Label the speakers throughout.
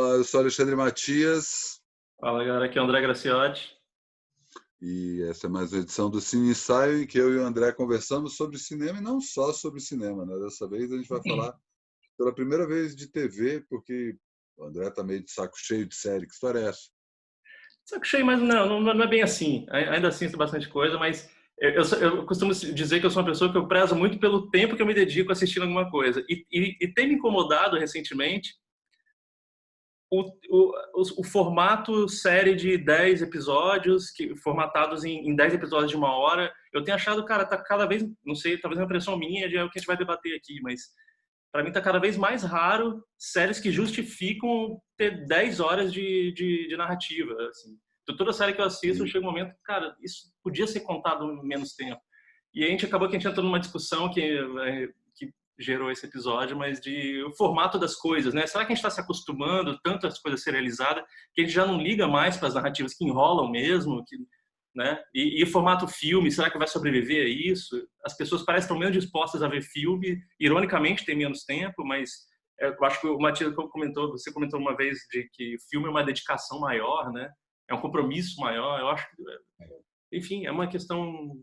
Speaker 1: Olá, eu sou Alexandre Matias
Speaker 2: Fala galera, aqui é o André Graciotti.
Speaker 1: e essa é mais uma edição do Cine Ensaio em que eu e o André conversamos sobre cinema e não só sobre cinema, né? Dessa vez a gente vai falar pela primeira vez de TV, porque o André tá meio de saco cheio de série. Que história é essa?
Speaker 2: Saco cheio, mas não é bem assim. Ainda assim, tem bastante coisa, mas eu costumo dizer que eu sou uma pessoa que eu prezo muito pelo tempo que eu me dedico assistindo alguma coisa. E tem me incomodado recentemente o formato série de 10 episódios, formatados em 10 episódios de 1 hora. Eu tenho achado, cara, tá cada vez, não sei, talvez uma impressão minha de é o que a gente vai debater aqui, mas para mim tá cada vez mais raro séries que justificam ter 10 horas de narrativa, assim. Então, toda série que eu assisto,
Speaker 1: E,
Speaker 2: chega um momento, cara, isso podia ser contado em menos tempo. E a gente acabou que a gente entrou numa discussão que gerou esse episódio, mas de o formato das coisas, né? Será que a gente está se acostumando tanto às coisas serializadas que a gente já não liga mais para as narrativas que enrolam mesmo, né? E o formato filme, será que vai sobreviver a isso? As pessoas parecem estão menos dispostas a ver filme, ironicamente tem menos tempo, mas eu acho que o Matias comentou, você comentou uma vez de que filme é uma dedicação maior, né? É um compromisso maior. Eu acho que, enfim, é uma questão.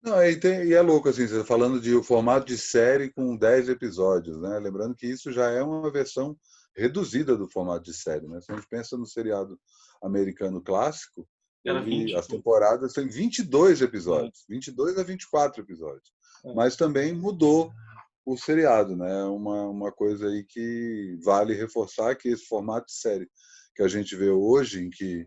Speaker 1: não, e é louco, assim, você tá falando de o formato de série com 10 episódios, né? Lembrando que isso já é uma versão reduzida do formato de série, né? Se a gente pensa no seriado americano clássico,
Speaker 2: Era
Speaker 1: as
Speaker 2: 20.
Speaker 1: temporadas têm 22
Speaker 2: É,
Speaker 1: episódios, 22 a 24 episódios.
Speaker 2: é.
Speaker 1: Mas também mudou o seriado, né? Uma coisa aí que vale reforçar que esse formato de série que a gente vê hoje, em que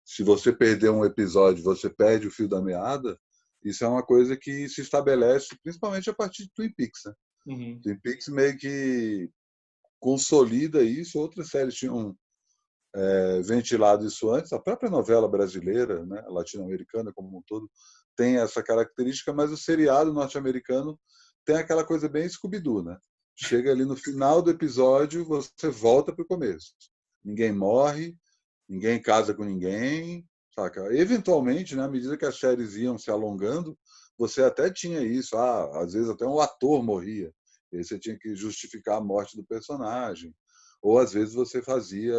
Speaker 1: se você perder um episódio, você perde o fio da meada, isso é uma coisa que se estabelece principalmente a partir de Twin Peaks, né?
Speaker 2: Uhum.
Speaker 1: Twin Peaks meio que consolida isso, outras séries tinham ventilado isso antes, a própria novela brasileira, né, latino-americana como um todo, tem essa característica, mas o seriado norte-americano tem aquela coisa bem Scooby-Doo, né? Chega ali no final do episódio, você volta para o começo. Ninguém morre, ninguém casa com ninguém, saca? Eventualmente, né, à medida que as séries iam se alongando, você até tinha isso, às vezes até um ator morria, e aí você tinha que justificar a morte do personagem, ou às vezes você fazia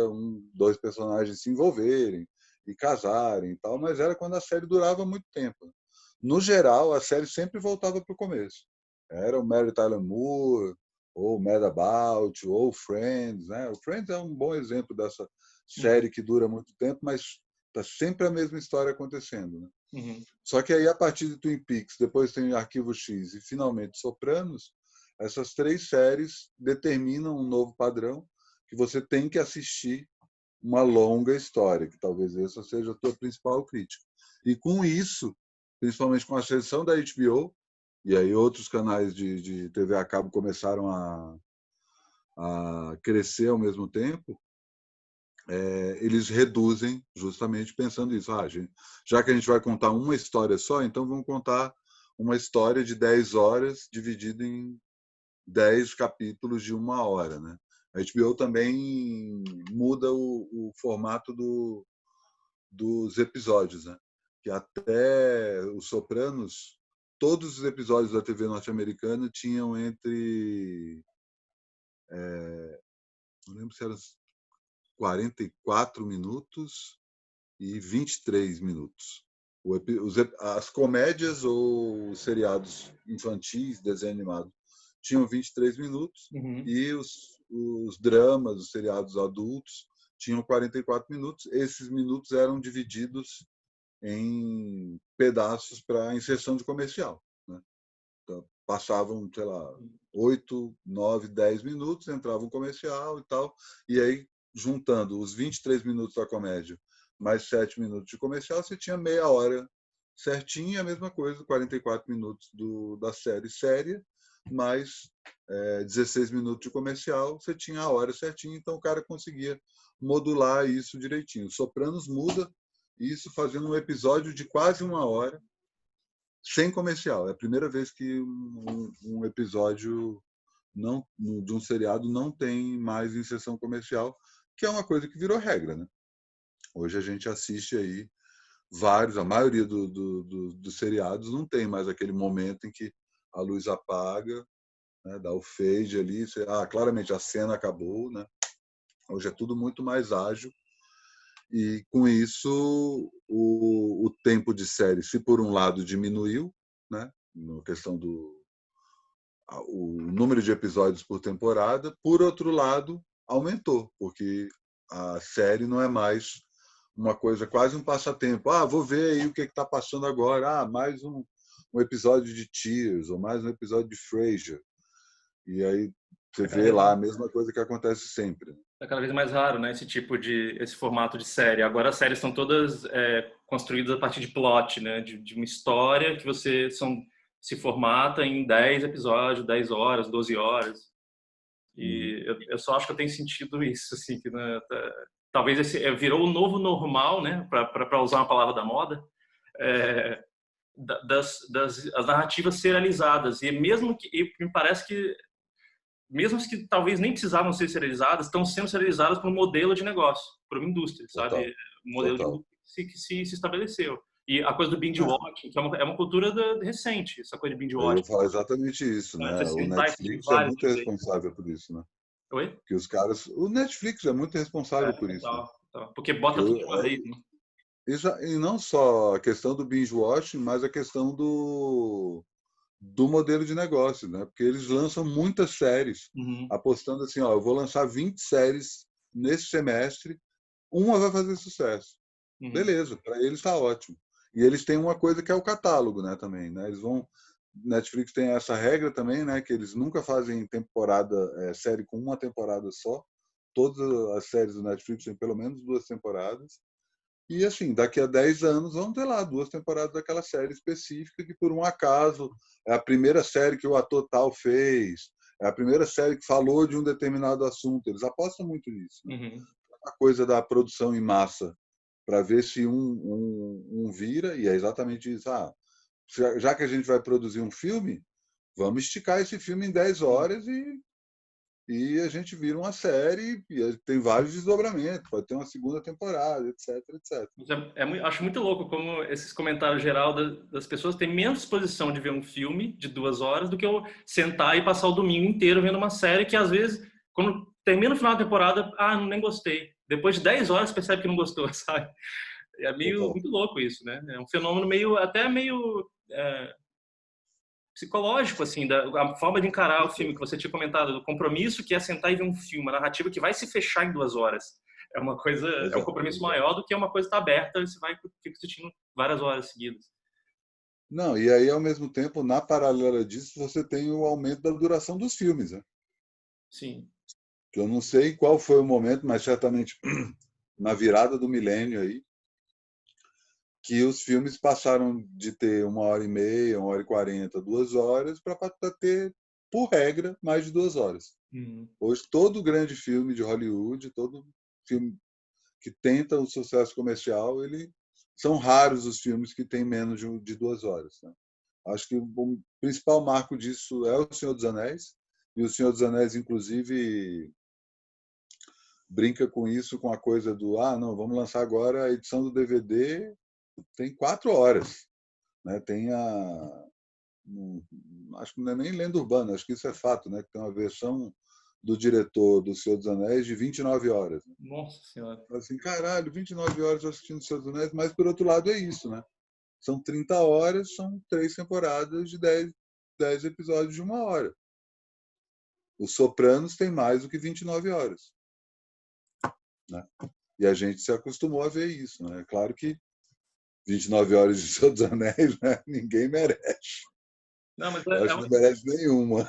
Speaker 1: dois personagens se envolverem e casarem e tal, mas era quando a série durava muito tempo. No geral, a série sempre voltava para o começo. Era o Mary Tyler Moore, ou Mad About, ou Friends, né? O Friends é um bom exemplo dessa
Speaker 2: Uhum.
Speaker 1: série que dura muito tempo, mas está sempre a mesma história acontecendo, né?
Speaker 2: Uhum.
Speaker 1: Só que aí, a partir de Twin Peaks, depois tem Arquivo X e, finalmente, Sopranos, essas três séries determinam um novo padrão que você tem que assistir uma longa história, que talvez essa seja a tua principal crítica. E com isso, principalmente com a ascensão da HBO, e aí outros canais de TV a cabo começaram a crescer ao mesmo tempo, eles reduzem justamente pensando isso. Gente, já que a gente vai contar uma história só, então vamos contar uma história de 10 horas dividida em 10 capítulos de 1 hora. Né? A HBO também muda o formato dos episódios. Né? Que até os Sopranos, todos os episódios da TV norte-americana tinham entre... não lembro se eram 44 minutos e 23 minutos. As comédias ou os seriados infantis, desenho animado, tinham 23 minutos
Speaker 2: Uhum.
Speaker 1: e os dramas, os seriados adultos, tinham 44 minutos. Esses minutos eram divididos em pedaços para inserção de comercial. Né? Então, passavam, sei lá, 8, 9, 10 minutos, entrava um comercial e tal, e aí, juntando os 23 minutos da comédia mais 7 minutos de comercial, você tinha meia hora certinho, a mesma coisa, 44 minutos da série séria, mais 16 minutos de comercial, você tinha a hora certinha, então o cara conseguia modular isso direitinho. Sopranos muda isso fazendo um episódio de quase 1 hora, sem comercial. É a primeira vez que um episódio de um seriado não tem mais inserção comercial, que é uma coisa que virou regra. Né? Hoje a gente assiste aí vários, a maioria dos seriados não tem mais aquele momento em que a luz apaga, né, dá o fade ali, claramente a cena acabou, né? Hoje é tudo muito mais ágil e, com isso, o tempo de série, se por um lado diminuiu, né, na questão do o número de episódios por temporada, por outro lado, aumentou, porque a série não é mais uma coisa, quase um passatempo. Ah, vou ver aí o que está passando agora. Ah, mais um episódio de Cheers, ou mais um episódio de Frasier. E aí você vê lá a mesma coisa que acontece sempre.
Speaker 2: É cada vez mais raro, né, esse formato de série. Agora as séries são todas construídas a partir de plot, né, de uma história que se formata em 10 episódios, 10 horas, 12 horas. E eu só acho que eu tenho sentido isso, assim, que né, talvez esse virou o novo normal, né, para usar uma palavra da moda, as narrativas serializadas. E mesmo que me parece que mesmo as que talvez nem precisavam ser serializadas, estão sendo serializadas por um modelo de negócio, por uma indústria,
Speaker 1: Total,
Speaker 2: sabe? Um modelo de
Speaker 1: total.
Speaker 2: indústria que se estabeleceu. E a coisa do binge
Speaker 1: É,
Speaker 2: watching, que é uma cultura recente, essa coisa de binge
Speaker 1: eu ia
Speaker 2: watching.
Speaker 1: falar exatamente isso, né?
Speaker 2: Você
Speaker 1: O
Speaker 2: sentar e assistir
Speaker 1: Netflix é
Speaker 2: vários
Speaker 1: muito
Speaker 2: de vez.
Speaker 1: responsável por isso, né?
Speaker 2: Oi?
Speaker 1: Que os caras, o Netflix é muito responsável por isso, né?
Speaker 2: Total. Porque bota tudo de uma vez, né?
Speaker 1: E não só a questão do binge watching, mas a questão do modelo de negócio, né? Porque eles lançam muitas séries,
Speaker 2: Uhum.
Speaker 1: apostando assim, ó, eu vou lançar 20 séries nesse semestre, uma vai fazer sucesso.
Speaker 2: Uhum.
Speaker 1: Beleza, para eles está ótimo. E eles têm uma coisa que é o catálogo, né, também, né? Netflix tem essa regra também, né, que eles nunca fazem série com uma temporada só. Todas as séries do Netflix têm pelo menos 2 temporadas. E, assim, daqui a 10 anos vão ter lá 2 temporadas daquela série específica que, por um acaso, é a primeira série que o ator tal fez, é a primeira série que falou de um determinado assunto. Eles apostam muito nisso, né?
Speaker 2: Uhum.
Speaker 1: A coisa da produção em massa, para ver se um vira, e é exatamente isso. Ah, já que a gente vai produzir um filme, vamos esticar esse filme em 10 horas e a gente vira uma série e tem vários desdobramentos, pode ter uma segunda temporada, etc, etc.
Speaker 2: Acho muito louco como esses comentários geral das pessoas têm menos disposição de ver um filme de 2 horas do que eu sentar e passar o domingo inteiro vendo uma série que, às vezes, quando termina o final da temporada, nem gostei. Depois de 10 horas percebe que não gostou, sabe? É muito louco isso, né? É um fenômeno até meio psicológico, assim, a forma de encarar o filme que você tinha comentado, do compromisso que é sentar e ver um filme, uma narrativa que vai se fechar em 2 horas. É uma coisa, é um compromisso maior do que uma coisa que está aberta e você fica assistindo várias horas seguidas.
Speaker 1: Não, e aí, ao mesmo tempo, na paralela disso, você tem o aumento da duração dos filmes, né?
Speaker 2: Sim.
Speaker 1: Que eu não sei qual foi o momento, mas certamente na virada do milênio aí, que os filmes passaram de ter 1h30, 1h40, 2 horas, para ter, por regra, mais de 2 horas.
Speaker 2: Uhum.
Speaker 1: Hoje, todo grande filme de Hollywood, todo filme que tenta um sucesso comercial, são raros os filmes que têm menos de 2 horas. Né? Acho que o principal marco disso é O Senhor dos Anéis, e O Senhor dos Anéis, inclusive, brinca com isso, com a coisa do não, vamos lançar agora a edição do DVD, tem 4 horas. Né? Tem acho que não é nem lenda urbana, acho que isso é fato, né? Que tem uma versão do diretor do Senhor dos Anéis de 29 horas. Né?
Speaker 2: Nossa Senhora.
Speaker 1: Assim, caralho, 29 horas assistindo o Senhor dos Anéis, mas por outro lado é isso, né? São 30 horas, são 3 temporadas de 10 episódios de 1 hora. Os Sopranos tem mais do que 29 horas. Né? E a gente se acostumou a ver isso. Né? É claro que 29 horas de Senhor dos Anéis, né? Ninguém merece.
Speaker 2: Não, mas
Speaker 1: Eu acho que não merece nenhuma.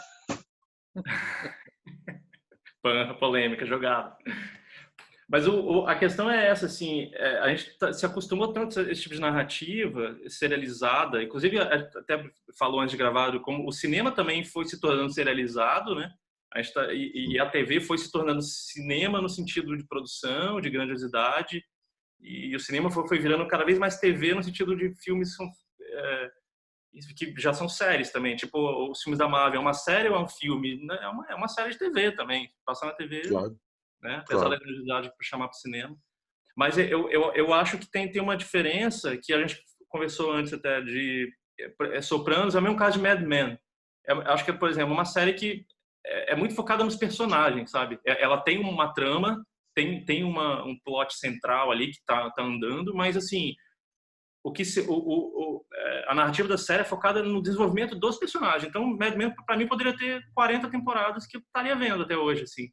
Speaker 2: Polêmica jogada. Mas a questão é essa, assim, a gente se acostumou tanto a esse tipo de narrativa serializada, inclusive até falou antes de gravar como o cinema também foi se tornando serializado, né? E a TV foi se tornando cinema no sentido de produção, de grandiosidade, e o cinema foi virando cada vez mais TV no sentido de filmes que já são séries também, tipo os filmes da Marvel, é uma série ou é um filme? É uma série de TV também, passa na TV,
Speaker 1: claro,
Speaker 2: né? Apesar
Speaker 1: claro.
Speaker 2: da grandiosidade para chamar para o cinema. Mas eu acho que tem uma diferença que a gente conversou antes até de Sopranos, é o mesmo caso de Mad Men. Acho que é, por exemplo, uma série que é muito focada nos personagens, sabe? Ela tem uma trama, tem um plot central ali que tá andando, mas assim, a narrativa da série é focada no desenvolvimento dos personagens. Então, Mad Men, para mim, poderia ter 40 temporadas que eu estaria vendo até hoje, assim.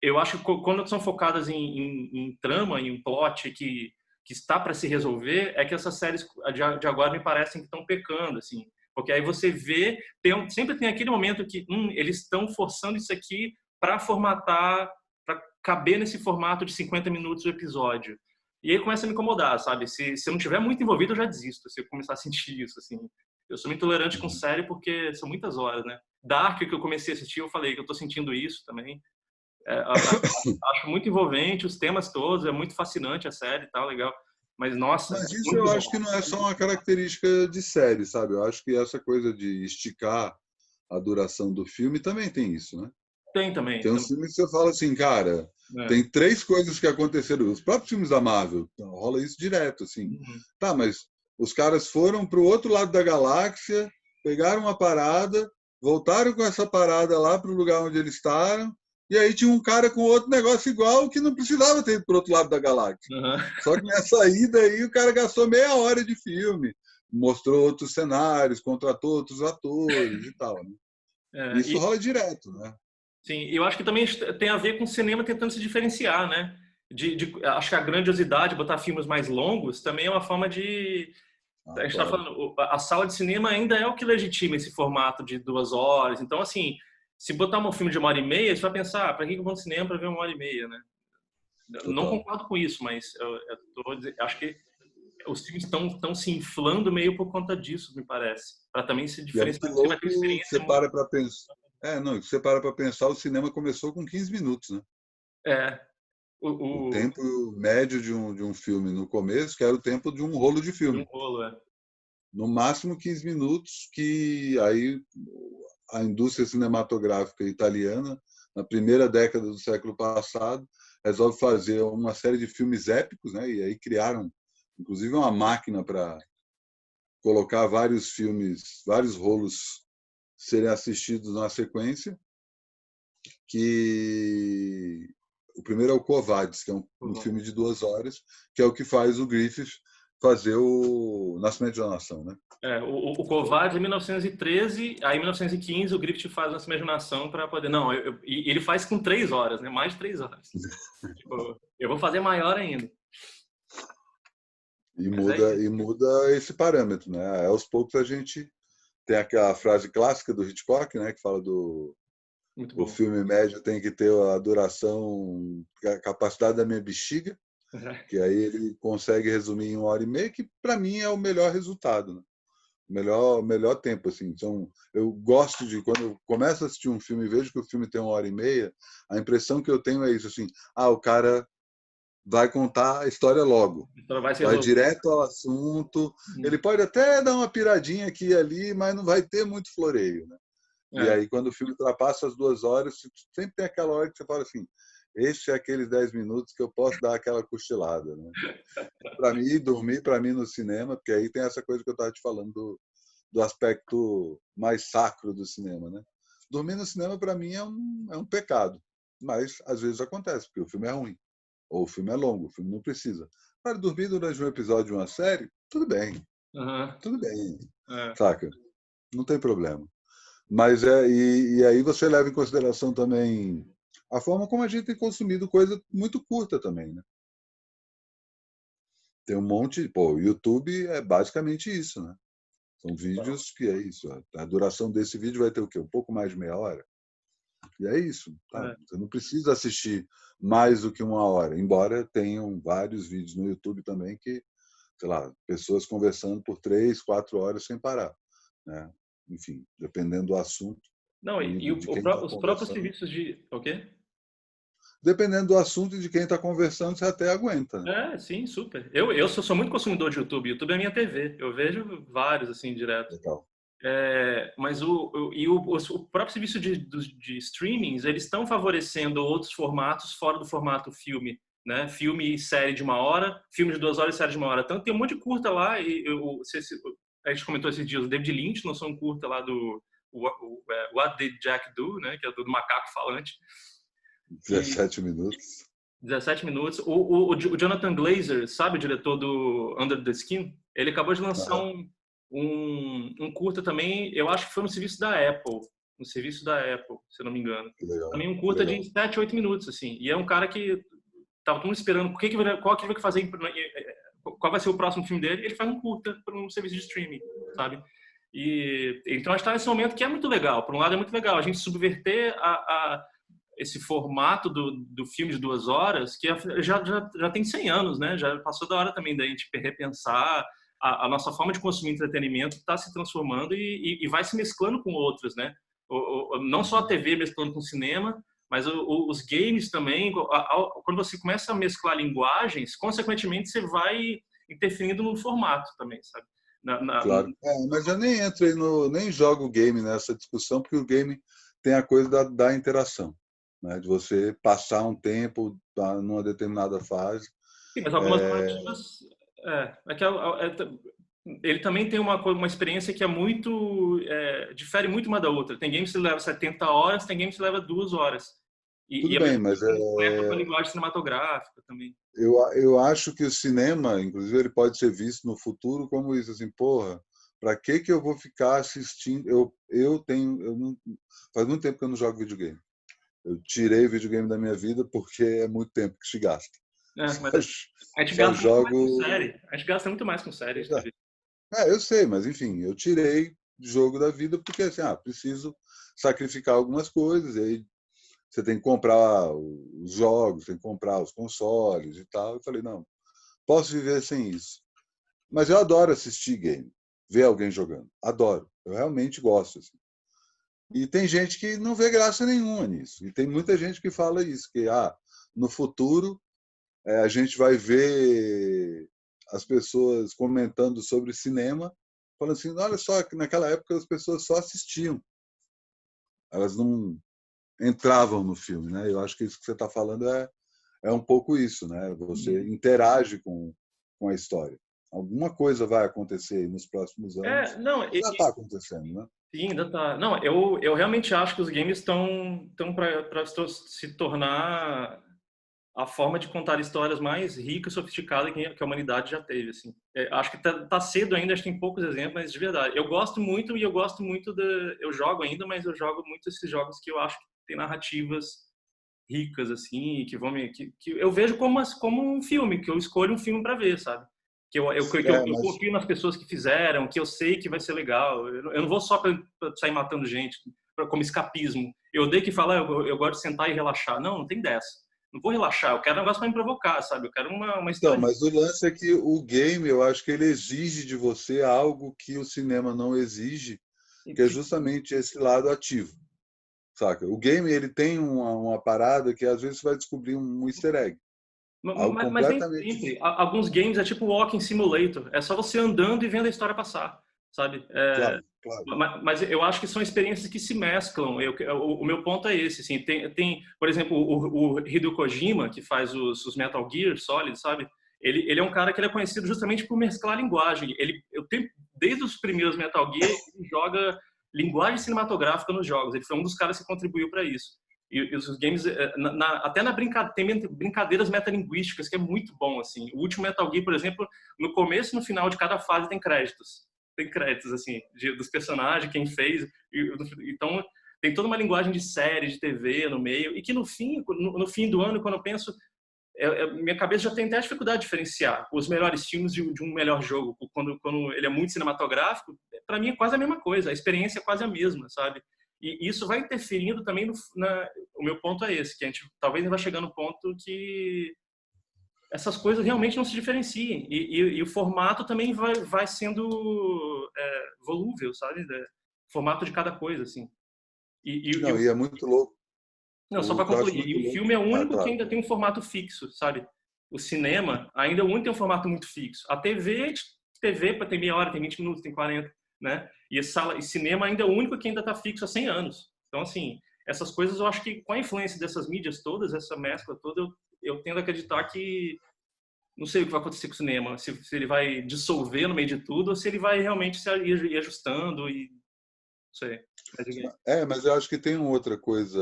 Speaker 2: Eu acho que quando são focadas em trama, em um plot que está para se resolver, é que essas séries de agora me parecem que estão pecando, assim. Porque aí você vê, sempre tem aquele momento que eles estão forçando isso aqui para formatar, para caber nesse formato de 50 minutos o episódio. E aí começa a me incomodar, sabe? Se eu não tiver muito envolvido, eu já desisto, se eu começar a sentir isso, assim. Eu sou muito intolerante com série porque são muitas horas, né? Dark, que eu comecei a assistir, eu falei que eu tô sentindo isso também. Acho muito envolvente os temas todos, é muito fascinante a série e tal, legal. Mas, nossa,
Speaker 1: Mas
Speaker 2: é
Speaker 1: isso eu
Speaker 2: muito
Speaker 1: acho que
Speaker 2: bom.
Speaker 1: não é só uma característica de série, sabe? Eu acho que essa coisa de esticar a duração do filme também tem isso, né?
Speaker 2: Tem também.
Speaker 1: Tem uns filmes que você fala assim, cara,
Speaker 2: É.
Speaker 1: tem 3 coisas que aconteceram. Os próprios filmes da Marvel, rola isso direto, assim.
Speaker 2: Uhum.
Speaker 1: Tá, mas os caras foram para o outro lado da galáxia, pegaram uma parada, voltaram com essa parada lá para o lugar onde eles estavam, e aí tinha um cara com outro negócio igual que não precisava ter ido para o outro lado da galáxia.
Speaker 2: Uhum.
Speaker 1: Só que nessa ida aí o cara gastou meia hora de filme, mostrou outros cenários, contratou outros atores e tal. Né? Isso rola direto, né?
Speaker 2: Sim, eu acho que também tem a ver com o cinema tentando se diferenciar, né? Acho que a grandiosidade, botar filmes mais longos, também é uma forma de... A gente está
Speaker 1: Claro.
Speaker 2: falando, a sala de cinema ainda é o que legitima esse formato de 2 horas. Então, assim, se botar um filme de 1 hora e meia, você vai pensar, para que eu vou no cinema para ver 1 hora e meia, né? Eu não
Speaker 1: Total.
Speaker 2: concordo com isso, mas acho que os filmes estão se inflando meio por conta disso, me parece. Para também se
Speaker 1: E é muito
Speaker 2: diferenciar, você vai ter uma
Speaker 1: louco,
Speaker 2: experiência
Speaker 1: você
Speaker 2: muito...
Speaker 1: para para pensar. Não, você para para pensar, o cinema começou com 15 minutos, né?
Speaker 2: É,
Speaker 1: O
Speaker 2: o,
Speaker 1: tempo médio de um filme no começo, que era o tempo de um rolo de
Speaker 2: de um
Speaker 1: filme.
Speaker 2: rolo, é.
Speaker 1: No máximo 15 minutos, que aí a indústria cinematográfica italiana, na primeira década do século passado, resolve fazer uma série de filmes épicos, né? E aí criaram, inclusive, uma máquina para colocar vários filmes, vários rolos serem assistidos na sequência, que o primeiro é o Quo Vadis, que é um filme de 2 horas, que é o que faz o Griffith fazer o Nascimento de uma Nação, né?
Speaker 2: O Covarde é 1913, aí em 1915 o Griffith faz essa imaginação para poder... Não, e ele faz com 3 horas, né? Mais de 3 horas. Tipo, eu vou fazer maior ainda.
Speaker 1: E
Speaker 2: Mas é
Speaker 1: muda,
Speaker 2: isso.
Speaker 1: e muda esse parâmetro, né? Aos poucos a gente tem aquela frase clássica do Hitchcock, né? Que fala do
Speaker 2: Muito
Speaker 1: o
Speaker 2: bom.
Speaker 1: filme médio tem que ter a duração, a capacidade da minha bexiga, que aí ele consegue resumir em 1 hora e meia, que para mim é o melhor resultado, né? O melhor tempo, assim. Então, eu gosto de, quando eu começo a assistir um filme e vejo que o filme tem 1 hora e meia, a impressão que eu tenho é isso, assim, o cara vai contar a história logo,
Speaker 2: Então vai se
Speaker 1: vai
Speaker 2: resolver.
Speaker 1: direto ao assunto, ele pode até dar uma piradinha aqui e ali, mas não vai ter muito floreio, né? E
Speaker 2: É.
Speaker 1: aí, quando o filme ultrapassa as 2 horas, sempre tem aquela hora que você fala assim, este é aqueles 10 minutos que eu posso dar aquela cochilada, né? Para mim, dormir para mim no cinema, porque aí tem essa coisa que eu estava te falando do aspecto mais sacro do cinema, né? Dormir no cinema para mim é um pecado, mas às vezes acontece porque o filme é ruim ou o filme é longo, o filme não precisa. Para dormir durante um episódio de uma série,
Speaker 2: Uhum.
Speaker 1: tudo bem,
Speaker 2: É.
Speaker 1: saca? Não tem problema. Mas e aí você leva em consideração também a forma como a gente tem consumido coisa muito curta também, né? Tem um monte, pô, o YouTube é basicamente isso, né? São vídeos que é isso. A duração desse vídeo vai ter o quê? Um pouco mais de meia hora? E é isso. Tá?
Speaker 2: É.
Speaker 1: Você não precisa assistir mais do que 1 hora, embora tenham vários vídeos no YouTube também que, sei lá, pessoas conversando por 3, 4 horas sem parar. Né? Enfim, dependendo do assunto
Speaker 2: Não,
Speaker 1: e
Speaker 2: e
Speaker 1: de quem está
Speaker 2: os próprios
Speaker 1: conversando.
Speaker 2: serviços de... O quê?
Speaker 1: Dependendo do assunto e de quem está conversando, você até aguenta. Né?
Speaker 2: Sim, super. Eu sou muito consumidor de YouTube. YouTube é minha TV. Eu vejo vários, assim, direto.
Speaker 1: Legal.
Speaker 2: Mas o próprio serviço de streamings, eles estão favorecendo outros formatos fora do formato filme, né? Filme e série de 1 hora, filme de 2 horas e série de 1 hora. Então tem um monte de curta lá. A gente comentou esses dias, o David Lynch lançou um curta lá do What Did Jack Do, né? Que é do macaco falante.
Speaker 1: 17 minutos.
Speaker 2: 17 minutos. O Jonathan Glazer, sabe, o diretor do Under the Skin? Ele acabou de lançar um curta também, eu acho que foi no serviço da Apple. No serviço da Apple, se eu não me engano.
Speaker 1: Que legal.
Speaker 2: Também um curta de 7, 8 minutos, assim. E é um cara que tava todo mundo esperando qual que ele vai fazer, qual vai ser o próximo filme dele. Ele faz um curta para um serviço de streaming, sabe? E então a gente está nesse momento que é muito legal. Por um lado é muito legal a gente subverter esse formato do filme de 2 horas, que já tem 100 anos, né? Já passou da hora também da gente repensar a nossa forma de consumir entretenimento, está se transformando e vai se mesclando com outras, né? Não só a TV mesclando com o cinema, mas os games também. Quando você começa a mesclar linguagens, consequentemente você vai interferindo no formato também, sabe?
Speaker 1: Claro. Mas eu nem entro nem jogo o game nessa discussão, porque o game tem a coisa da interação, né? De você passar um tempo numa determinada fase.
Speaker 2: Sim, mas algumas narrativas... ele também tem uma experiência que é muito... difere muito uma da outra. Tem games que leva 70 horas, tem games que leva 2 horas.
Speaker 1: Tudo bem, mas
Speaker 2: com a linguagem cinematográfica também.
Speaker 1: Eu acho que o cinema, inclusive, ele pode ser visto no futuro como isso, assim, porra, para que eu vou ficar assistindo? Faz muito tempo que eu não jogo videogame. Eu tirei videogame da minha vida porque é muito tempo que se gasta.
Speaker 2: Mas a gente gasta muito mais com série. A gente gasta muito mais com série.
Speaker 1: Eu sei, mas enfim, eu tirei jogo da vida porque assim, preciso sacrificar algumas coisas, e aí você tem que comprar os jogos, tem que comprar os consoles e tal. Eu falei, não, posso viver sem isso. Mas eu adoro assistir game, ver alguém jogando. Adoro. Eu realmente gosto. Assim. E tem gente que não vê graça nenhuma nisso. E tem muita gente que fala isso, que no futuro a gente vai ver as pessoas comentando sobre cinema, falando assim, olha só, que naquela época as pessoas só assistiam. Elas não entravam no filme, né? Eu acho que isso que você está falando é um pouco isso, né? Você interage com a história. Alguma coisa vai acontecer nos próximos anos. Já está acontecendo, né?
Speaker 2: Sim, ainda está. Não, eu realmente acho que os games estão para se tornar a forma de contar histórias mais rica e sofisticada que a humanidade já teve, assim. Acho que tá cedo ainda, acho que tem poucos exemplos, mas de verdade. Eu gosto muito eu jogo ainda, mas eu jogo muito esses jogos que eu acho que tem narrativas ricas, assim, que eu vejo como um filme, que eu escolho um filme para ver, sabe? Eu confio nas pessoas que fizeram, que eu sei que vai ser legal. Eu não vou só para sair matando gente, como escapismo. Eu odeio que fala, eu gosto de sentar e relaxar. Não tem dessa. Não vou relaxar, eu quero um negócio para me provocar, sabe? Eu quero uma história.
Speaker 1: Então, mas o lance é que o game, eu acho que ele exige de você algo que o cinema não exige, que é justamente esse lado ativo, saca? O game, ele tem uma parada que às vezes você vai descobrir um easter egg.
Speaker 2: Mas nem sempre. Alguns games é tipo Walking Simulator. É só você andando e vendo a história passar, sabe?
Speaker 1: Claro.
Speaker 2: Mas eu acho que são experiências que se mesclam. O meu ponto é esse. Assim, tem por exemplo, o Hideo Kojima, que faz os Metal Gear Solid, sabe? Ele é um cara que ele é conhecido justamente por mesclar linguagem. Desde os primeiros Metal Gear, ele joga linguagem cinematográfica nos jogos. Ele foi um dos caras que contribuiu para isso. E os games, até tem brincadeiras metalinguísticas, que é muito bom, assim. O último Metal Gear, por exemplo, no começo e no final de cada fase tem créditos. Tem créditos, assim, dos personagens, quem fez. Então, tem toda uma linguagem de série, de TV no meio, e que no fim do ano, quando eu penso, minha cabeça já tem até a dificuldade de diferenciar os melhores filmes de um melhor jogo. Quando ele é muito cinematográfico, para mim é quase a mesma coisa, a experiência é quase a mesma, sabe? E isso vai interferindo também o meu ponto é esse, que a gente talvez vai chegar no ponto que essas coisas realmente não se diferenciem. E o formato também vai sendo volúvel, sabe? O formato de cada coisa, assim.
Speaker 1: E é muito louco.
Speaker 2: Não, só para concluir. E o filme é o único que ainda tem um formato fixo, sabe? O cinema ainda é o único que tem um formato muito fixo. A TV tem meia hora, tem 20 minutos, tem 40, né? E cinema ainda é o único que ainda está fixo há 100 anos. Então, assim, essas coisas eu acho que com a influência dessas mídias todas, essa mescla toda, eu tendo a acreditar que não sei o que vai acontecer com o cinema, se ele vai dissolver no meio de tudo ou se ele vai realmente ir ajustando e não sei.
Speaker 1: Mas eu acho que tem outra coisa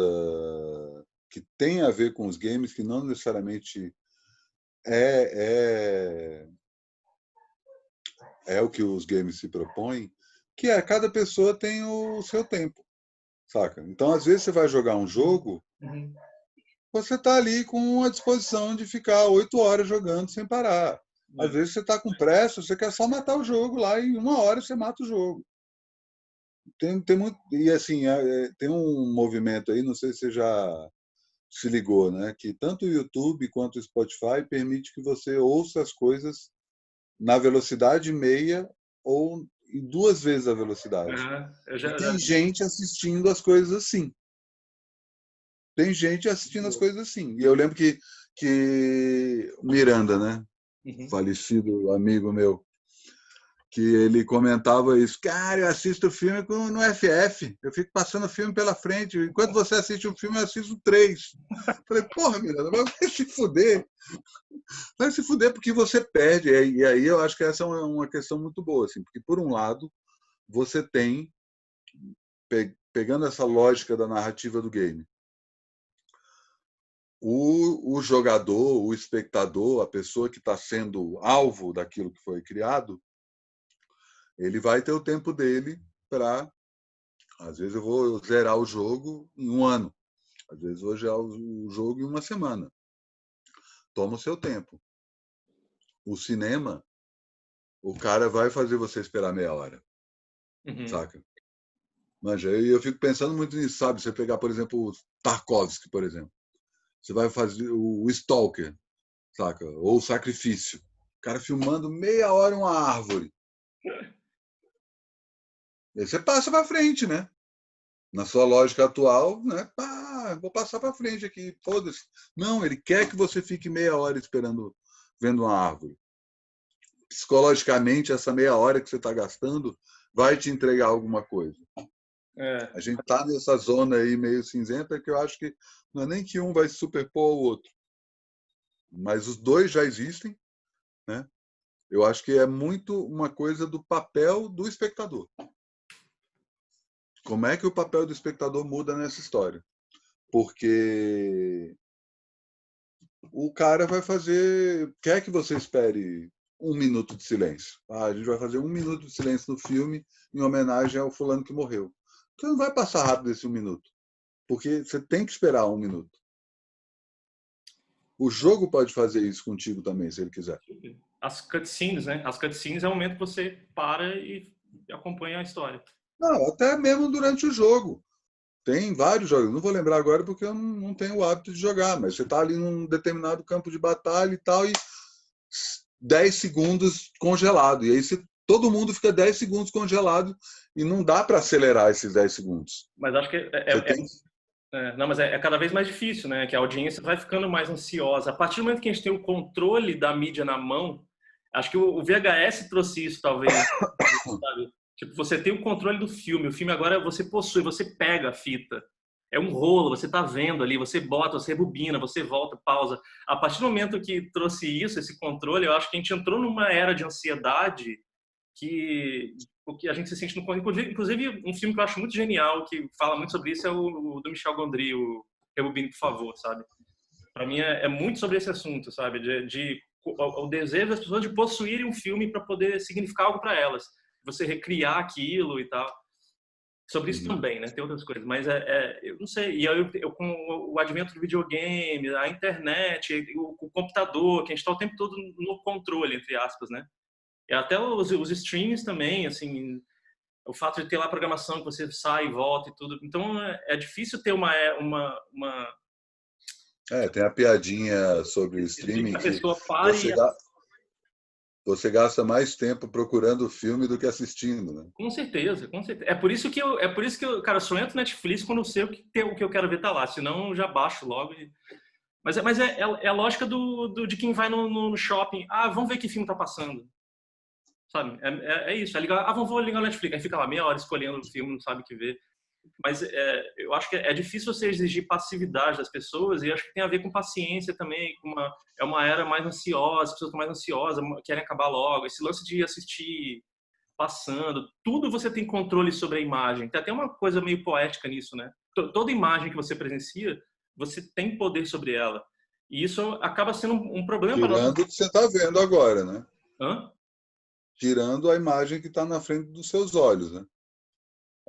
Speaker 1: que tem a ver com os games, que não necessariamente é, é o que os games se propõem, que é cada pessoa tem o seu tempo, saca? Então, às vezes, você vai jogar um jogo,
Speaker 2: Uhum.
Speaker 1: você está ali com a disposição de ficar 8 horas jogando sem parar. Às
Speaker 2: É.
Speaker 1: vezes você está com pressa, você quer só matar o jogo lá e em 1 hora você mata o jogo. Tem muito, e assim, tem um movimento aí, não sei se você já se ligou, né? Que tanto o YouTube quanto o Spotify permite que você ouça as coisas na velocidade meia ou em 2 vezes a velocidade.
Speaker 2: Uhum. Eu
Speaker 1: E
Speaker 2: já
Speaker 1: tem
Speaker 2: vi.
Speaker 1: gente assistindo as coisas assim. Tem gente assistindo as coisas assim. E eu lembro que Miranda, né?
Speaker 2: Uhum.
Speaker 1: Falecido amigo meu, que ele comentava isso. Cara, eu assisto filme no FF. Eu fico passando o filme pela frente. Enquanto você assiste um filme, eu assisto 3. Falei, porra, Miranda, vai se fuder. Vai se fuder porque você perde. E aí eu acho que essa é uma questão muito boa, assim, porque por um lado você tem, pegando essa lógica da narrativa do game, o jogador, o espectador, a pessoa que está sendo alvo daquilo que foi criado, ele vai ter o tempo dele para. Às vezes eu vou zerar o jogo em 1 ano, às vezes eu vou zerar o jogo em 1 semana. Toma o seu tempo. O cinema, o cara vai fazer você esperar meia hora,
Speaker 2: Uhum.
Speaker 1: saca? Mas aí eu fico pensando muito nisso, sabe? Você pegar, por exemplo, o Tarkovsky, por exemplo. Você vai fazer o Stalker, saca? Ou o Sacrifício. O cara filmando meia hora uma árvore. E aí você passa para frente, né? Na sua lógica atual, né? Pá, vou passar para frente aqui, foda-se. Não, ele quer que você fique meia hora esperando, vendo uma árvore. Psicologicamente, essa meia hora que você está gastando vai te entregar alguma coisa.
Speaker 2: É.
Speaker 1: A gente está nessa zona aí meio cinzenta que eu acho que não é nem que um vai se superpor ao outro, mas os dois já existem, né? Eu acho que é muito uma coisa do papel do espectador. Como é que o papel do espectador muda nessa história? Porque o cara vai fazer. Quer que você espere 1 minuto de silêncio. Ah, a gente vai fazer 1 minuto de silêncio no filme em homenagem ao fulano que morreu. Você não vai passar rápido esse 1 minuto, porque você tem que esperar 1 minuto. O jogo pode fazer isso contigo também, se ele quiser.
Speaker 2: As cutscenes, né? As cutscenes é o momento que você para e acompanha a história.
Speaker 1: Não, até mesmo durante o jogo. Tem vários jogos, não vou lembrar agora porque eu não tenho o hábito de jogar, mas você está ali num determinado campo de batalha e tal, e 10 segundos congelado. E aí todo mundo fica 10 segundos congelado e não dá para acelerar esses 10 segundos.
Speaker 2: Mas acho que
Speaker 1: Você tem.
Speaker 2: não, mas é cada vez mais difícil, né? Que a audiência vai ficando mais ansiosa. A partir do momento que a gente tem o controle da mídia na mão, acho que o VHS trouxe isso, talvez, sabe? Tipo, você tem o controle do filme. O filme agora você possui, você pega a fita. É um rolo, você tá vendo ali, você bota, você rebobina, você volta, pausa. A partir do momento que trouxe isso, esse controle, eu acho que a gente entrou numa era de ansiedade que o que a gente se sente no inclusive um filme que eu acho muito genial que fala muito sobre isso é o do Michel Gondry, o Rebobine, por favor, sabe? Para mim é muito sobre esse assunto, sabe? O desejo das pessoas de possuírem um filme para poder significar algo para elas, você recriar aquilo e tal. Sobre isso
Speaker 1: Uhum.
Speaker 2: também, né? Tem outras coisas, mas eu não sei. E eu com o advento do videogame, a internet, o computador, que a gente está o tempo todo no controle, entre aspas, né? E até os streams também, assim, o fato de ter lá a programação que você sai e volta e tudo. Então é difícil ter uma
Speaker 1: Tem a piadinha sobre o
Speaker 2: exigir que
Speaker 1: streaming
Speaker 2: a
Speaker 1: que
Speaker 2: pessoa pare.
Speaker 1: você, você gasta mais tempo procurando o filme do que assistindo, né?
Speaker 2: Com certeza, com certeza. É por isso que eu, cara, eu só entro no Netflix quando eu sei o que eu quero ver tá lá. Senão eu já baixo logo. Mas é a lógica de quem vai no shopping. Ah, vamos ver que filme tá passando. Sabe? É isso. É ligar, vou ligar o Netflix. Aí fica lá meia hora escolhendo o filme, não sabe o que ver. Mas eu acho que é difícil você exigir passividade das pessoas e acho que tem a ver com paciência também. É uma era mais ansiosa, as pessoas estão mais ansiosas, querem acabar logo. Esse lance de assistir passando, tudo você tem controle sobre a imagem. Tem até uma coisa meio poética nisso, né? Toda imagem que você presencia, você tem poder sobre ela. E isso acaba sendo um problema para nós.
Speaker 1: Tirando o que você está vendo agora, né?
Speaker 2: Hã?
Speaker 1: Tirando a imagem que está na frente dos seus olhos, né?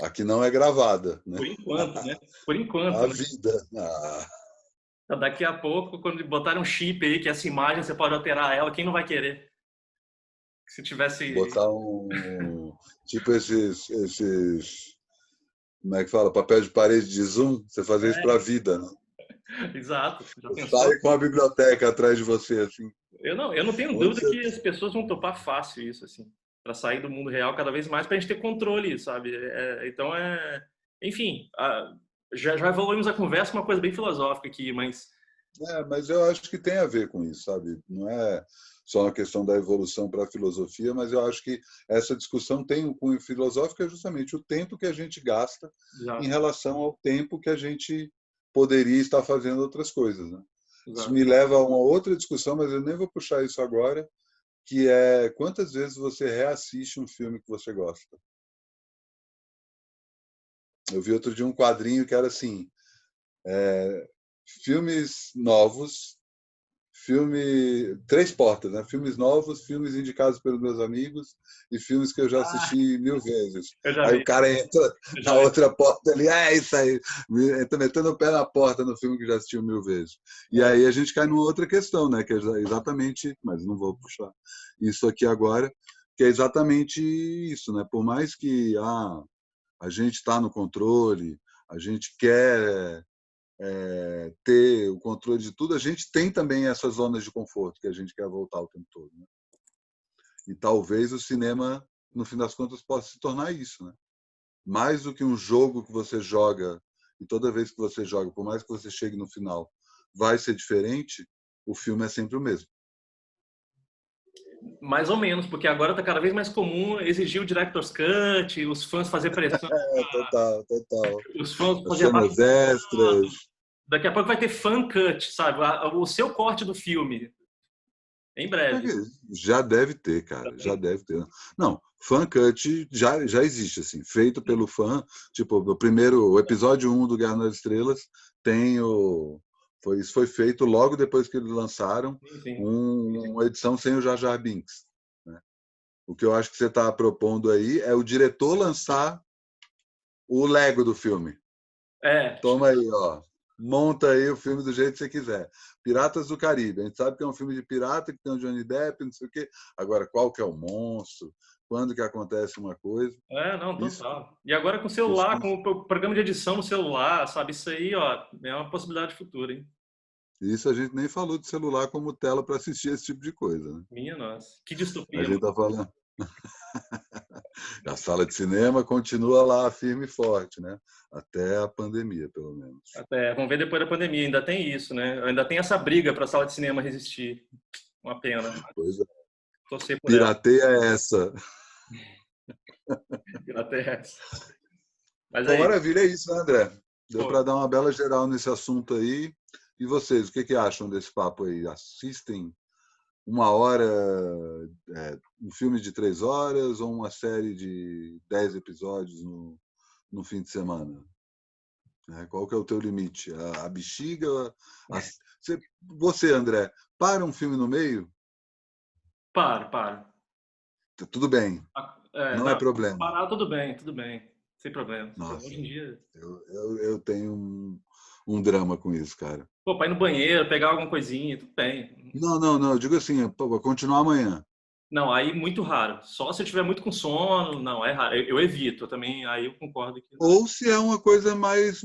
Speaker 1: A que não é gravada, né?
Speaker 2: Por enquanto, né? Por enquanto,
Speaker 1: A
Speaker 2: né?
Speaker 1: vida. Ah,
Speaker 2: Daqui a pouco, quando botarem um chip aí, que essa imagem você pode alterar ela, quem não vai querer? Se tivesse.
Speaker 1: botar tipo como é que fala? Papel de parede de zoom, você fazer isso para a
Speaker 2: É,
Speaker 1: vida, né?
Speaker 2: exato. Já pensou?
Speaker 1: Sai com a biblioteca atrás de você, assim.
Speaker 2: Eu não tenho
Speaker 1: Onde
Speaker 2: dúvida
Speaker 1: você...
Speaker 2: que as pessoas vão topar fácil isso, assim, para sair do mundo real cada vez mais, para a gente ter controle, sabe? Então enfim, já evoluímos a conversa, uma coisa bem filosófica aqui, mas
Speaker 1: mas eu acho que tem a ver com isso, sabe? Não é só uma questão da evolução para a filosofia, mas eu acho que essa discussão tem um cunho filosófico, é justamente o tempo que a gente gasta em
Speaker 2: exato,
Speaker 1: relação ao tempo que a gente poderia estar fazendo outras coisas, né? Isso
Speaker 2: exato.
Speaker 1: me leva a uma outra discussão, mas eu nem vou puxar isso agora, que é quantas vezes você reassiste um filme que você gosta. Eu vi outro dia um quadrinho que era assim, filmes novos, três portas, né? Filmes novos, filmes indicados pelos meus amigos e filmes que eu já
Speaker 2: Ah,
Speaker 1: assisti 1000 vezes.
Speaker 2: eu já
Speaker 1: Aí o
Speaker 2: vi,
Speaker 1: cara entra
Speaker 2: eu
Speaker 1: na
Speaker 2: já vi.
Speaker 1: outra porta ali, é isso aí, entra metendo o pé na porta no filme que já assistiu 1000 vezes. E
Speaker 2: É,
Speaker 1: aí a gente cai numa outra questão, né? Que é exatamente, mas não vou puxar isso aqui agora, que é exatamente isso, né? Por mais que a gente está no controle, a gente quer ter o controle de tudo, a gente tem também essas zonas de conforto que a gente quer voltar o tempo todo. Né? E talvez o cinema, no fim das contas, possa se tornar isso. Né? Mais do que um jogo que você joga, e toda vez que você joga, por mais que você chegue no final, vai ser diferente, o filme é sempre o mesmo.
Speaker 2: mais ou menos, porque agora está cada vez mais comum exigir o director's cut, os fãs fazer pressão,
Speaker 1: Total, total.
Speaker 2: os fãs
Speaker 1: As
Speaker 2: fazer abaixo.
Speaker 1: cenas extras.
Speaker 2: Daqui a pouco vai ter fan cut, sabe? O seu corte do filme, em breve.
Speaker 1: Já deve ter, cara, já deve ter. Não, fan cut já existe, assim, feito pelo fã. Tipo, o episódio 1 do Guerra nas Estrelas tem isso foi feito logo depois que eles lançaram
Speaker 2: Sim, sim.
Speaker 1: uma edição sem o Jar Jar Binks. Né? O que eu acho que você está propondo aí é o diretor lançar o Lego do filme.
Speaker 2: É,
Speaker 1: Toma aí, ó. Monta aí o filme do jeito que você quiser. Piratas do Caribe. A gente sabe que é um filme de pirata, que tem o Johnny Depp, não sei o quê. Agora, qual que é o monstro? Quando que acontece uma coisa?
Speaker 2: não,
Speaker 1: Isso,
Speaker 2: total. E agora com o celular, com o programa de edição no celular, sabe? Isso aí, ó, é uma possibilidade futura, hein?
Speaker 1: isso a gente nem falou de celular como tela para assistir esse tipo de coisa. Né?
Speaker 2: Minha nossa. Que
Speaker 1: A
Speaker 2: distopia,
Speaker 1: gente
Speaker 2: mano.
Speaker 1: está falando. A sala de cinema continua lá firme e forte, né? Até a pandemia, pelo menos.
Speaker 2: Até, vamos ver depois da pandemia, ainda tem isso, né? Ainda tem essa briga para a sala de cinema resistir. Uma pena.
Speaker 1: Pois é.
Speaker 2: Torcer por ela.
Speaker 1: Pirateia é essa.
Speaker 2: Até essa. Mas
Speaker 1: Pô,
Speaker 2: aí,
Speaker 1: maravilha, é isso, né, André? Deu
Speaker 2: pô,
Speaker 1: para dar uma bela geral nesse assunto aí. E vocês, o que acham desse papo aí? Assistem 1 hora, um filme de 3 horas ou uma série de 10 episódios no fim de semana? Qual que é o teu limite? A bexiga? A- você, André, para um filme no meio?
Speaker 2: para.
Speaker 1: Tudo bem, não é
Speaker 2: Não,
Speaker 1: problema.
Speaker 2: parar tudo bem. Sem problema.
Speaker 1: Nossa,
Speaker 2: Hoje em dia,
Speaker 1: eu tenho um drama com isso, cara.
Speaker 2: pô, pra ir no banheiro, pegar alguma coisinha, tudo bem.
Speaker 1: Não, não, não. Eu digo assim, pô, vou continuar amanhã.
Speaker 2: Não, aí muito raro. Só se eu tiver muito com sono, não, é raro. Eu evito, eu também, aí eu concordo que não.
Speaker 1: Ou se é uma coisa mais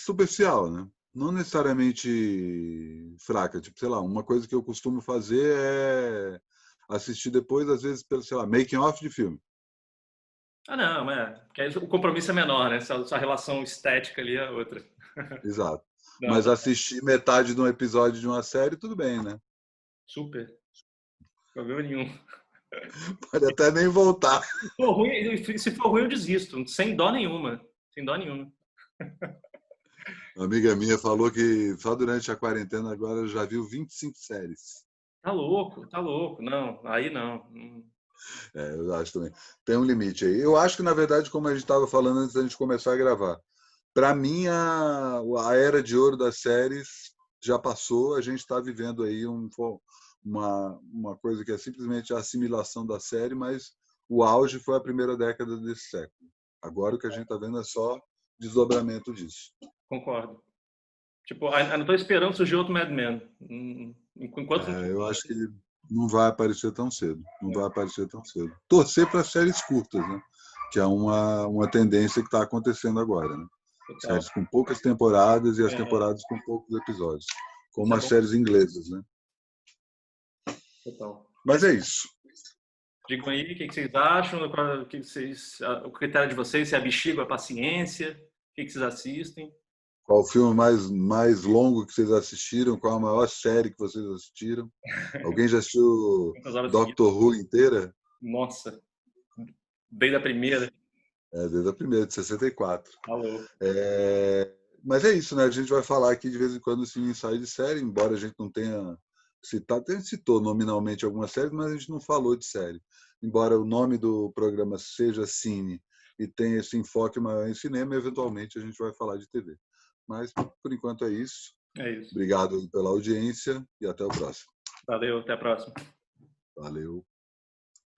Speaker 1: superficial, né? Não necessariamente fraca. Tipo, sei lá, uma coisa que eu costumo fazer é assistir depois, às vezes, pelo, sei lá, making off de filme.
Speaker 2: Não, porque aí o compromisso é menor, né? Sua relação estética ali é outra.
Speaker 1: Exato.
Speaker 2: Não,
Speaker 1: Mas
Speaker 2: tá
Speaker 1: assistir metade de um episódio de uma série, tudo bem, né?
Speaker 2: super. Problema nenhum.
Speaker 1: Pode até nem voltar.
Speaker 2: Se for ruim, eu desisto. Sem dó nenhuma. Sem dó nenhuma.
Speaker 1: Uma amiga minha falou que só durante a quarentena agora já viu 25 séries.
Speaker 2: Tá louco, tá louco. Não, aí não.
Speaker 1: Eu acho também. Tem um limite aí. Eu acho que, na verdade, como a gente estava falando antes da gente começar a gravar, Para mim, a era de ouro das séries já passou. A gente está vivendo aí uma coisa que é simplesmente a assimilação da série, mas o auge foi a primeira década desse século. Agora o que a gente está vendo é só desdobramento disso.
Speaker 2: Concordo. Tipo, não estou esperando surgir outro Mad Men. Enquanto não
Speaker 1: Eu acho que ele não vai aparecer tão cedo. Não vai aparecer tão cedo. Torcer para séries curtas, né? Que é uma tendência que está acontecendo agora, né?
Speaker 2: total.
Speaker 1: Séries com poucas temporadas e as temporadas com poucos episódios, como
Speaker 2: Isso é
Speaker 1: as
Speaker 2: bom.
Speaker 1: séries inglesas, né?
Speaker 2: Total.
Speaker 1: Mas é isso.
Speaker 2: Digam aí o que vocês acham, o critério de vocês, se é a bexiga ou a paciência, o que vocês assistem.
Speaker 1: Qual o filme mais longo que vocês assistiram? Qual a maior série que vocês assistiram? Alguém já assistiu
Speaker 2: Quantas horas seguidas?
Speaker 1: Doctor Who inteira?
Speaker 2: Nossa, desde a primeira.
Speaker 1: Desde a primeira, de 64.
Speaker 2: Alô.
Speaker 1: Mas é isso, né? A gente vai falar aqui de vez em quando esse ensaio de série, embora a gente não tenha citado, a gente citou nominalmente algumas séries, mas a gente não falou de série. Embora o nome do programa seja Cine e tenha esse enfoque maior em cinema, eventualmente a gente vai falar de TV. Mas, por enquanto, é isso.
Speaker 2: É isso.
Speaker 1: Obrigado pela audiência e até o próximo.
Speaker 2: Valeu, até a próxima.
Speaker 1: Valeu.